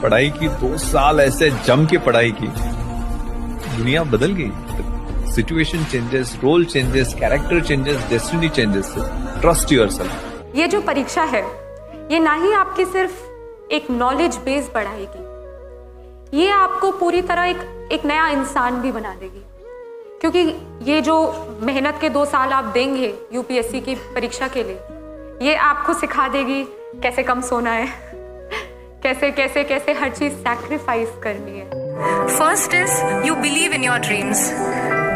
पढ़ाई की, 2 साल ऐसे जम के पढ़ाई की, दुनिया बदल गई। Situation changes, role changes, character changes, destiny changes. Trust yourself. ये जो परीक्षा है, ये ना ही आपकी सिर्फ एक नॉलेज बेस बढ़ाएगी, ये आपको पूरी तरह एक नया इंसान भी बना देगी। क्योंकि ये जो मेहनत के 2 साल आप देंगे यूपीएससी की परीक्षा के लिए, ये आपको सिखा देगी कैसे कम सोना है, कैसे कैसे कैसे हर चीज सैक्रिफाइस करनी है। First is you believe in your dreams.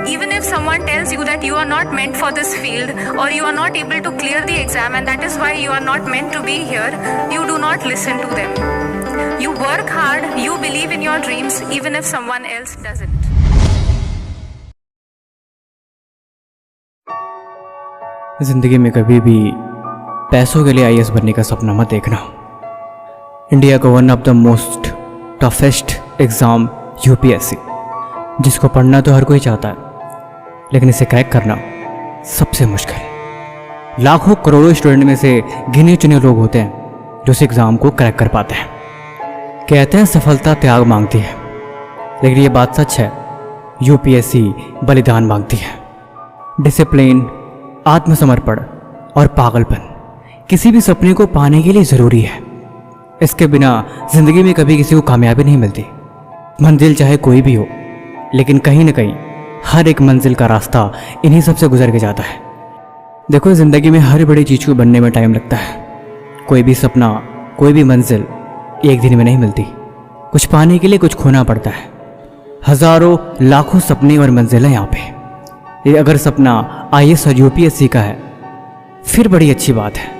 Even if someone tells you that you are not meant for this field or you are not able to clear the exam and that is why you are not meant to be here, you do not listen to them. You work hard, you believe in your dreams even if someone else doesn't. जिंदगी में कभी भी पैसों के लिए IAS बनने का सपना मत देखना। इंडिया का one of the most toughest exam UPSC, जिसको पढ़ना तो हर कोई चाहता है, लेकिन इसे क्रैक करना सबसे मुश्किल है। लाखों करोड़ों स्टूडेंट में से गिने चुने लोग होते हैं जो इस एग्ज़ाम को क्रैक कर पाते हैं। कहते हैं सफलता त्याग मांगती है, लेकिन ये बात सच है, यूपीएससी बलिदान मांगती है। डिसिप्लिन, आत्मसमर्पण और पागलपन किसी भी सपने को पाने के लिए ज़रूरी है। इसके बिना ज़िंदगी में कभी किसी को कामयाबी नहीं मिलती। मंजिल चाहे कोई भी हो, लेकिन कहीं ना कहीं हर एक मंजिल का रास्ता इन्हीं सब से गुजर के जाता है। देखो, ज़िंदगी में हर बड़ी चीज़ को बनने में टाइम लगता है। कोई भी सपना, कोई भी मंजिल एक दिन में नहीं मिलती। कुछ पाने के लिए कुछ खोना पड़ता है। हज़ारों लाखों सपने और मंजिलें यहाँ पे। ये अगर सपना आईएएस और यूपीएससी का है, फिर बड़ी अच्छी बात है।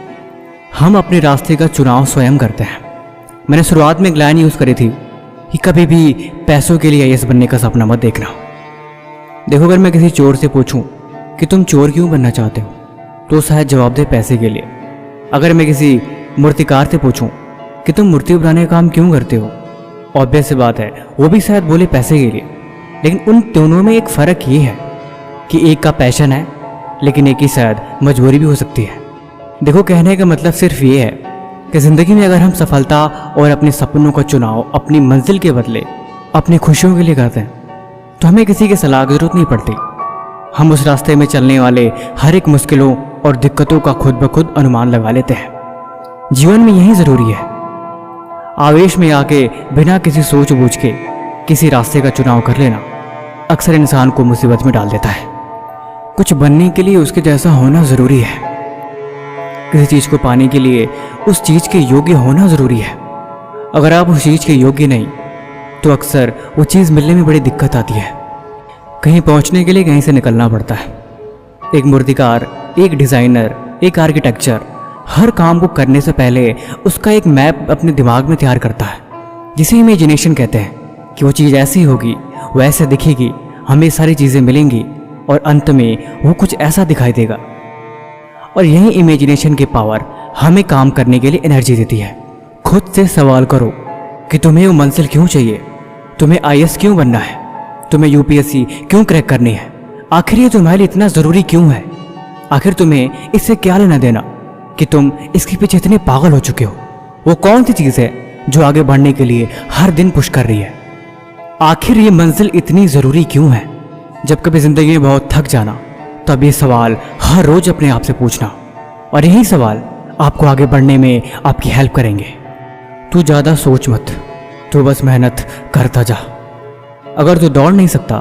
हम अपने रास्ते का चुनाव स्वयं करते हैं। मैंने शुरुआत में एक लाइन यूज़ करी थी कि कभी भी पैसों के लिए आईएएस बनने का सपना मत देखना। देखो, अगर मैं किसी चोर से पूछूं कि तुम चोर क्यों बनना चाहते हो, तो शायद जवाब दे पैसे के लिए। अगर मैं किसी मूर्तिकार से पूछूं कि तुम मूर्ति बनाने का काम क्यों करते हो, ऑब्वियस सी बात है, वो भी शायद बोले पैसे के लिए। लेकिन उन दोनों में एक फ़र्क ये है कि एक का पैशन है, लेकिन एक की शायद मजबूरी भी हो सकती है। देखो, कहने का मतलब सिर्फ ये है कि ज़िंदगी में अगर हम सफलता और अपने सपनों का चुनाव अपनी मंजिल के बदले अपनी खुशियों के लिए करते हैं, तो हमें किसी की सलाह की जरूरत नहीं पड़ती। हम उस रास्ते में चलने वाले हर एक मुश्किलों और दिक्कतों का खुद ब खुद अनुमान लगा लेते हैं। जीवन में यही ज़रूरी है। आवेश में आके बिना किसी सोच बूझ के किसी रास्ते का चुनाव कर लेना अक्सर इंसान को मुसीबत में डाल देता है। कुछ बनने के लिए उसके जैसा होना ज़रूरी है। किसी चीज़ को पाने के लिए उस चीज़ के योग्य होना ज़रूरी है। अगर आप उस चीज़ के योग्य नहीं, तो अक्सर वो चीज़ मिलने में बड़ी दिक्कत आती है। कहीं पहुंचने के लिए कहीं से निकलना पड़ता है। एक मूर्तिकार, एक डिज़ाइनर, एक आर्किटेक्चर हर काम को करने से पहले उसका एक मैप अपने दिमाग में तैयार करता है, जिसे इमेजिनेशन कहते हैं कि वो चीज़ ऐसी होगी, वो ऐसे दिखेगी, हमें सारी चीज़ें मिलेंगी और अंत में वो कुछ ऐसा दिखाई देगा। और यही इमेजिनेशन की पावर हमें काम करने के लिए एनर्जी देती है। खुद से सवाल करो कि तुम्हें वो मंजिल क्यों चाहिए, तुम्हें आईएएस क्यों बनना है, तुम्हें यूपीएससी क्यों क्रैक करनी है, आखिर ये तुम्हारे लिए इतना ज़रूरी क्यों है, आखिर तुम्हें इससे क्या लेना देना कि तुम इसके पीछे इतने पागल हो चुके हो। वो कौन सी चीज़ है जो आगे बढ़ने के लिए हर दिन पुश कर रही है। आखिर ये मंजिल इतनी ज़रूरी क्यों है। जब कभी ज़िंदगी में बहुत थक जाना, तब ये सवाल हर रोज़ अपने आप से पूछना, और यही सवाल आपको आगे बढ़ने में आपकी हेल्प करेंगे। तू ज़्यादा सोच मत, तू बस मेहनत करता जा। अगर तू दौड़ नहीं सकता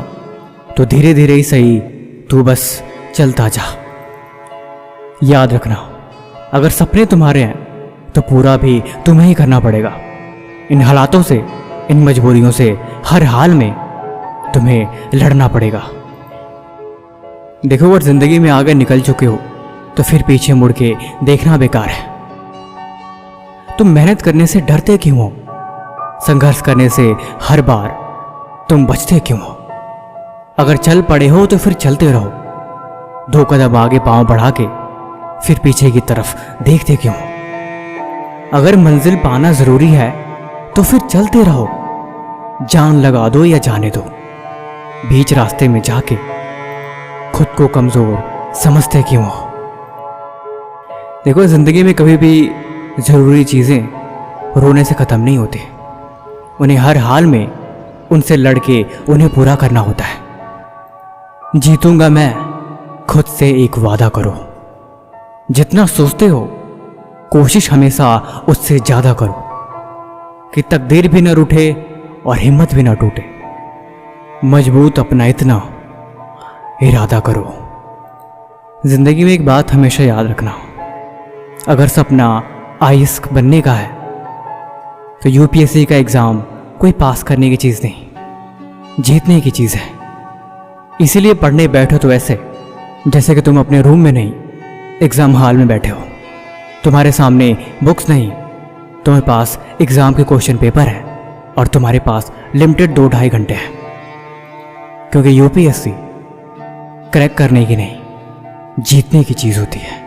तो धीरे धीरे ही सही, तू बस चलता जा। याद रखना, अगर सपने तुम्हारे हैं तो पूरा भी तुम्हें ही करना पड़ेगा। इन हालातों से, इन मजबूरियों से हर हाल में तुम्हें लड़ना पड़ेगा। देखो, अगर जिंदगी में आगे निकल चुके हो तो फिर पीछे मुड़ के देखना बेकार है। तुम मेहनत करने से डरते क्यों हो? संघर्ष करने से हर बार तुम बचते क्यों हो? अगर चल पड़े हो तो फिर चलते रहो। 2 कदम आगे पांव बढ़ा के फिर पीछे की तरफ देखते क्यों हो? अगर मंजिल पाना जरूरी है तो फिर चलते रहो। जान लगा दो या जाने दो, बीच रास्ते में जाके खुद को कमजोर समझते क्यों हो? देखो, जिंदगी में कभी भी जरूरी चीजें रोने से खत्म नहीं होती, उन्हें हर हाल में उनसे लड़के उन्हें पूरा करना होता है। जीतूंगा मैं, खुद से एक वादा करो। जितना सोचते हो कोशिश हमेशा उससे ज्यादा करो कि तकदीर भी न रूठे और हिम्मत भी न टूटे। मजबूत अपना इतना इरादा करो। जिंदगी में एक बात हमेशा याद रखना, अगर सपना आईएएस बनने का है तो यूपीएससी का एग्जाम कोई पास करने की चीज़ नहीं, जीतने की चीज़ है। इसीलिए पढ़ने बैठो तो ऐसे जैसे कि तुम अपने रूम में नहीं, एग्ज़ाम हॉल में बैठे हो। तुम्हारे सामने बुक्स नहीं, तुम्हारे पास एग्ज़ाम के क्वेश्चन पेपर है और तुम्हारे पास लिमिटेड 2-2.5 घंटे हैं। क्योंकि यूपीएससी क्रैक करने की नहीं, जीतने की चीज़ होती है।